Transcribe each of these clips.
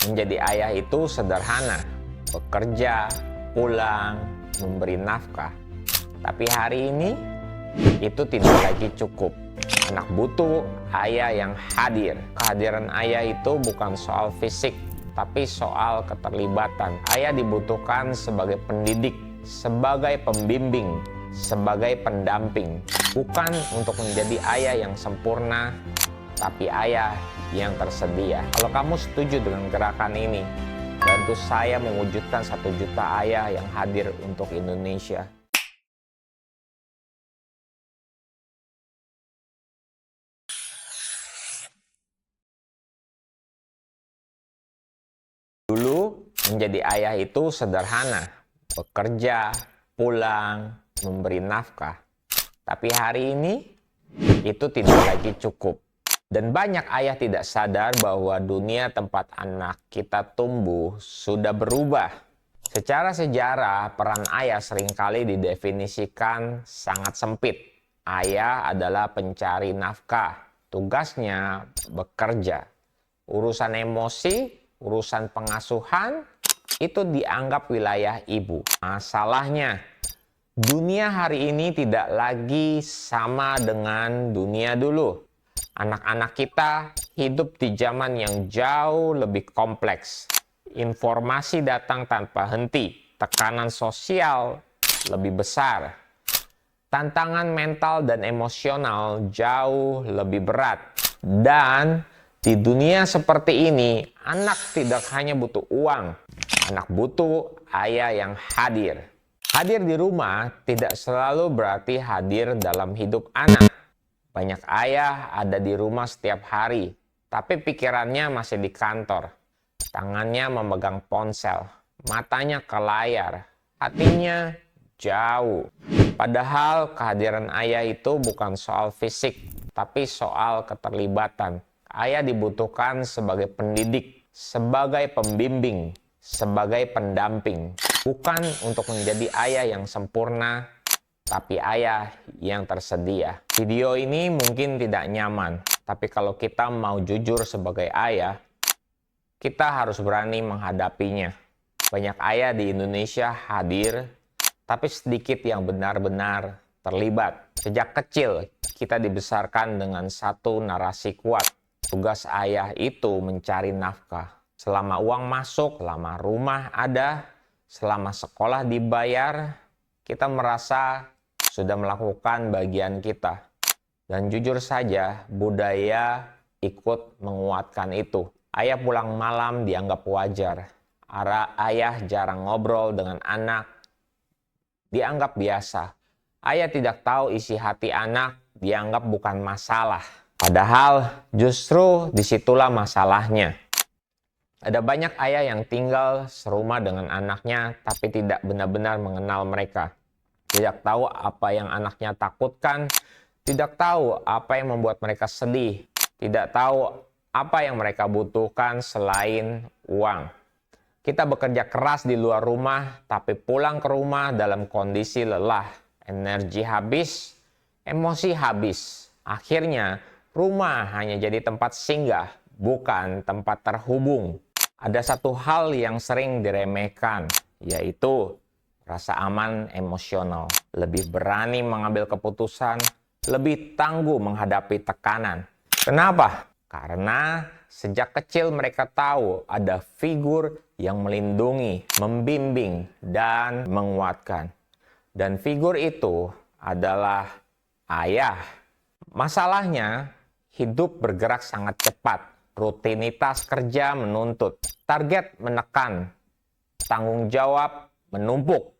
Menjadi ayah itu sederhana, bekerja, pulang, memberi nafkah. Tapi hari ini, itu tidak lagi cukup. Anak butuh ayah yang hadir. Kehadiran ayah itu bukan soal fisik, tapi soal keterlibatan. Ayah dibutuhkan sebagai pendidik, sebagai pembimbing, sebagai pendamping. Bukan untuk menjadi ayah yang sempurna, tapi ayah yang tersedia. Kalau kamu setuju dengan gerakan ini, bantu saya mewujudkan 1 juta ayah yang hadir untuk Indonesia. Dulu, menjadi ayah itu sederhana. Bekerja, pulang, memberi nafkah. Tapi hari ini, itu tidak lagi cukup. Dan banyak ayah tidak sadar bahwa dunia tempat anak kita tumbuh sudah berubah. Secara sejarah, peran ayah seringkali didefinisikan sangat sempit. Ayah adalah pencari nafkah. Tugasnya bekerja. Urusan emosi, urusan pengasuhan, itu dianggap wilayah ibu. Masalahnya, dunia hari ini tidak lagi sama dengan dunia dulu. Anak-anak kita hidup di zaman yang jauh lebih kompleks. Informasi datang tanpa henti, tekanan sosial lebih besar. Tantangan mental dan emosional jauh lebih berat. Dan di dunia seperti ini, anak tidak hanya butuh uang, anak butuh ayah yang hadir. Hadir di rumah tidak selalu berarti hadir dalam hidup anak. Banyak ayah ada di rumah setiap hari, tapi pikirannya masih di kantor. Tangannya memegang ponsel, matanya ke layar, hatinya jauh. Padahal kehadiran ayah itu bukan soal fisik, tapi soal keterlibatan. Ayah dibutuhkan sebagai pendidik, sebagai pembimbing, sebagai pendamping. Bukan untuk menjadi ayah yang sempurna, tapi ayah yang tersedia. Video ini mungkin tidak nyaman, tapi kalau kita mau jujur sebagai ayah, kita harus berani menghadapinya. Banyak ayah di Indonesia hadir, tapi sedikit yang benar-benar terlibat. Sejak kecil, kita dibesarkan dengan satu narasi kuat. Tugas ayah itu mencari nafkah. Selama uang masuk, selama rumah ada, selama sekolah dibayar, kita merasa sudah melakukan bagian kita. Dan jujur saja, budaya ikut menguatkan itu. Ayah pulang malam dianggap wajar. Ayah jarang ngobrol dengan anak, dianggap biasa. Ayah tidak tahu isi hati anak, dianggap bukan masalah. Padahal justru disitulah masalahnya. Ada banyak ayah yang tinggal serumah dengan anaknya, tapi tidak benar-benar mengenal mereka. Tidak tahu apa yang anaknya takutkan, tidak tahu apa yang membuat mereka sedih, tidak tahu apa yang mereka butuhkan selain uang. Kita bekerja keras di luar rumah, tapi pulang ke rumah dalam kondisi lelah, energi habis, emosi habis. Akhirnya, rumah hanya jadi tempat singgah, bukan tempat terhubung. Ada satu hal yang sering diremehkan, yaitu rasa aman emosional, lebih berani mengambil keputusan, lebih tangguh menghadapi tekanan. Kenapa? Karena sejak kecil mereka tahu ada figur yang melindungi, membimbing, dan menguatkan. Dan figur itu adalah ayah. Masalahnya, hidup bergerak sangat cepat. Rutinitas kerja menuntut, target menekan, tanggung jawab menumpuk.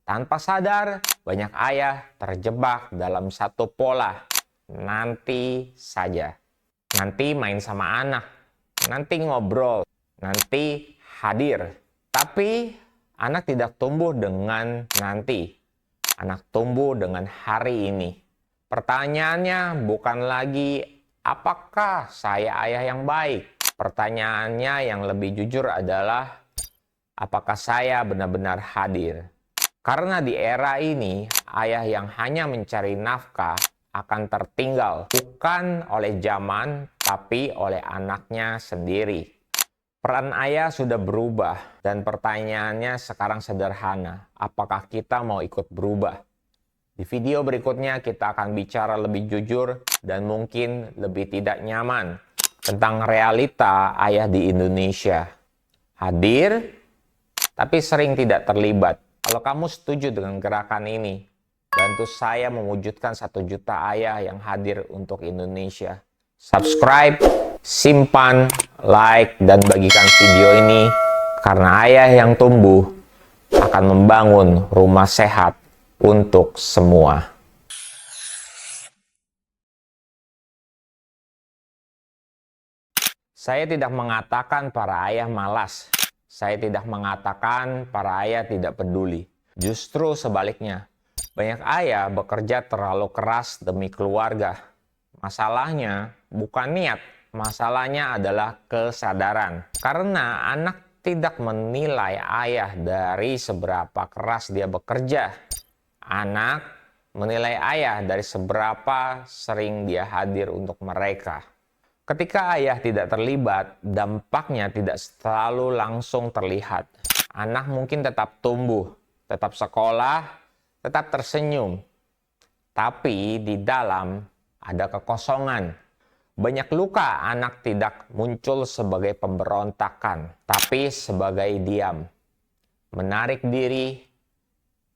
Tanpa sadar, banyak ayah terjebak dalam satu pola. Nanti saja. Nanti main sama anak. Nanti ngobrol. Nanti hadir. Tapi anak tidak tumbuh dengan nanti. Anak tumbuh dengan hari ini. Pertanyaannya bukan lagi apakah saya ayah yang baik. Pertanyaannya yang lebih jujur adalah apakah saya benar-benar hadir. Karena di era ini, ayah yang hanya mencari nafkah akan tertinggal bukan oleh zaman, tapi oleh anaknya sendiri. Peran ayah sudah berubah dan pertanyaannya sekarang sederhana. Apakah kita mau ikut berubah? Di video berikutnya kita akan bicara lebih jujur dan mungkin lebih tidak nyaman tentang realita ayah di Indonesia. Hadir, tapi sering tidak terlibat. Kalau kamu setuju dengan gerakan ini, bantu saya mewujudkan 1 juta ayah yang hadir untuk Indonesia. Subscribe, simpan, like, dan bagikan video ini karena ayah yang tumbuh akan membangun rumah sehat untuk semua. Saya tidak mengatakan para ayah malas. Saya tidak mengatakan para ayah tidak peduli. Justru sebaliknya, banyak ayah bekerja terlalu keras demi keluarga. Masalahnya bukan niat, masalahnya adalah kesadaran. Karena anak tidak menilai ayah dari seberapa keras dia bekerja. Anak menilai ayah dari seberapa sering dia hadir untuk mereka. Ketika ayah tidak terlibat, dampaknya tidak selalu langsung terlihat. Anak mungkin tetap tumbuh, tetap sekolah, tetap tersenyum. Tapi di dalam ada kekosongan. Banyak luka anak tidak muncul sebagai pemberontakan, tapi sebagai diam. Menarik diri,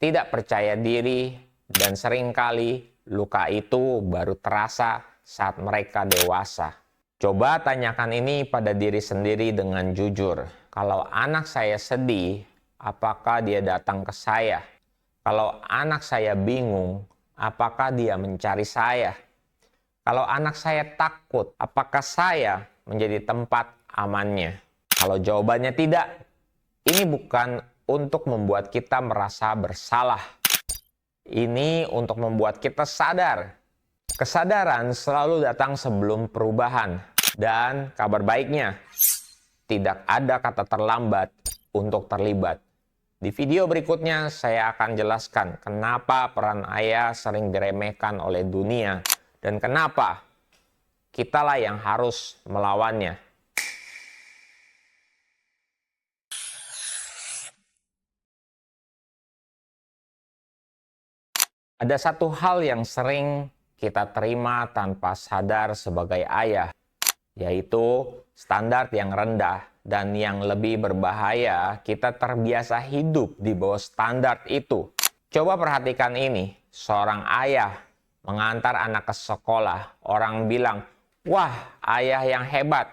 tidak percaya diri, dan seringkali luka itu baru terasa saat mereka dewasa. Coba tanyakan ini pada diri sendiri dengan jujur. Kalau anak saya sedih, apakah dia datang ke saya? Kalau anak saya bingung, apakah dia mencari saya? Kalau anak saya takut, apakah saya menjadi tempat amannya? Kalau jawabannya tidak, ini bukan untuk membuat kita merasa bersalah. Ini untuk membuat kita sadar. Kesadaran selalu datang sebelum perubahan. Dan kabar baiknya, tidak ada kata terlambat untuk terlibat. Di video berikutnya saya akan jelaskan kenapa peran ayah sering diremehkan oleh dunia dan kenapa kitalah yang harus melawannya. Ada satu hal yang sering kita terima tanpa sadar sebagai ayah, yaitu standar yang rendah, dan yang lebih berbahaya, kita terbiasa hidup di bawah standar itu. Coba perhatikan ini, seorang ayah mengantar anak ke sekolah, orang bilang, "Wah, ayah yang hebat."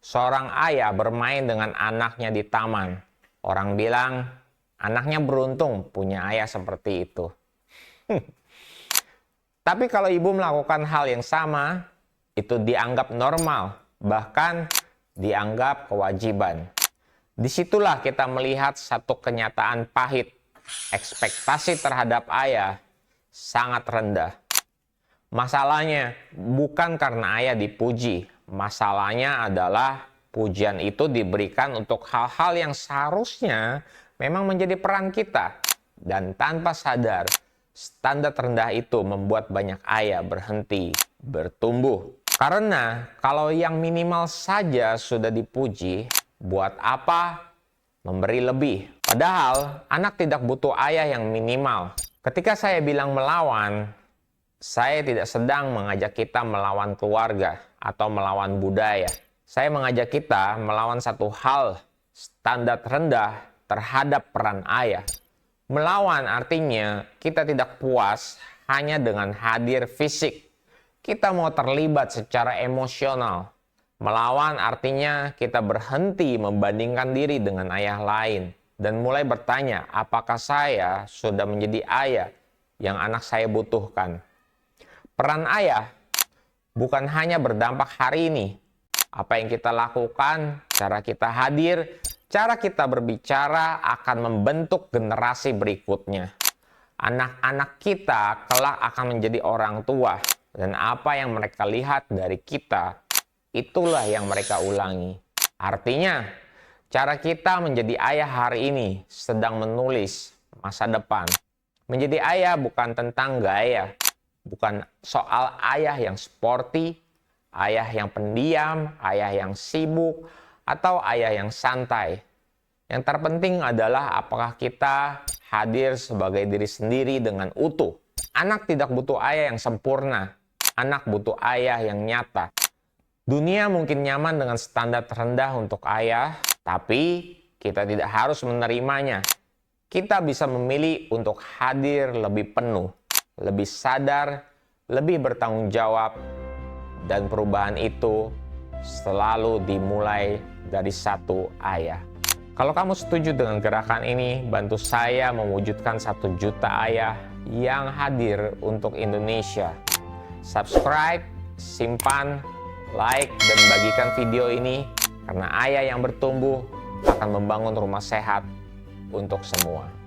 Seorang ayah bermain dengan anaknya di taman, orang bilang, "Anaknya beruntung punya ayah seperti itu." Tapi kalau ibu melakukan hal yang sama, itu dianggap normal, bahkan dianggap kewajiban. Disitulah kita melihat satu kenyataan pahit. Ekspektasi terhadap ayah sangat rendah. Masalahnya bukan karena ayah dipuji. Masalahnya adalah pujian itu diberikan untuk hal-hal yang seharusnya memang menjadi peran kita. Dan tanpa sadar, standar rendah itu membuat banyak ayah berhenti bertumbuh. Karena kalau yang minimal saja sudah dipuji, buat apa memberi lebih? Padahal anak tidak butuh ayah yang minimal. Ketika saya bilang melawan, saya tidak sedang mengajak kita melawan keluarga atau melawan budaya. Saya mengajak kita melawan satu hal, standar rendah terhadap peran ayah. Melawan artinya kita tidak puas hanya dengan hadir fisik. Kita mau terlibat secara emosional. Melawan artinya kita berhenti membandingkan diri dengan ayah lain. Dan mulai bertanya, apakah saya sudah menjadi ayah yang anak saya butuhkan? Peran ayah bukan hanya berdampak hari ini. Apa yang kita lakukan, cara kita hadir, cara kita berbicara akan membentuk generasi berikutnya. Anak-anak kita kelak akan menjadi orang tua. Dan apa yang mereka lihat dari kita, itulah yang mereka ulangi. Artinya, cara kita menjadi ayah hari ini sedang menulis masa depan. Menjadi ayah bukan tentang gaya. Bukan soal ayah yang sporty, ayah yang pendiam, ayah yang sibuk, atau ayah yang santai. Yang terpenting adalah apakah kita hadir sebagai diri sendiri dengan utuh. Anak tidak butuh ayah yang sempurna. Anak butuh ayah yang nyata. Dunia mungkin nyaman dengan standar rendah untuk ayah, tapi kita tidak harus menerimanya. Kita bisa memilih untuk hadir lebih penuh, lebih sadar, lebih bertanggung jawab, dan perubahan itu selalu dimulai dari satu ayah. Kalau kamu setuju dengan gerakan ini, bantu saya mewujudkan 1 juta ayah yang hadir untuk Indonesia. Subscribe, simpan, like, dan bagikan video ini karena ayah yang bertumbuh akan membangun rumah sehat untuk semua.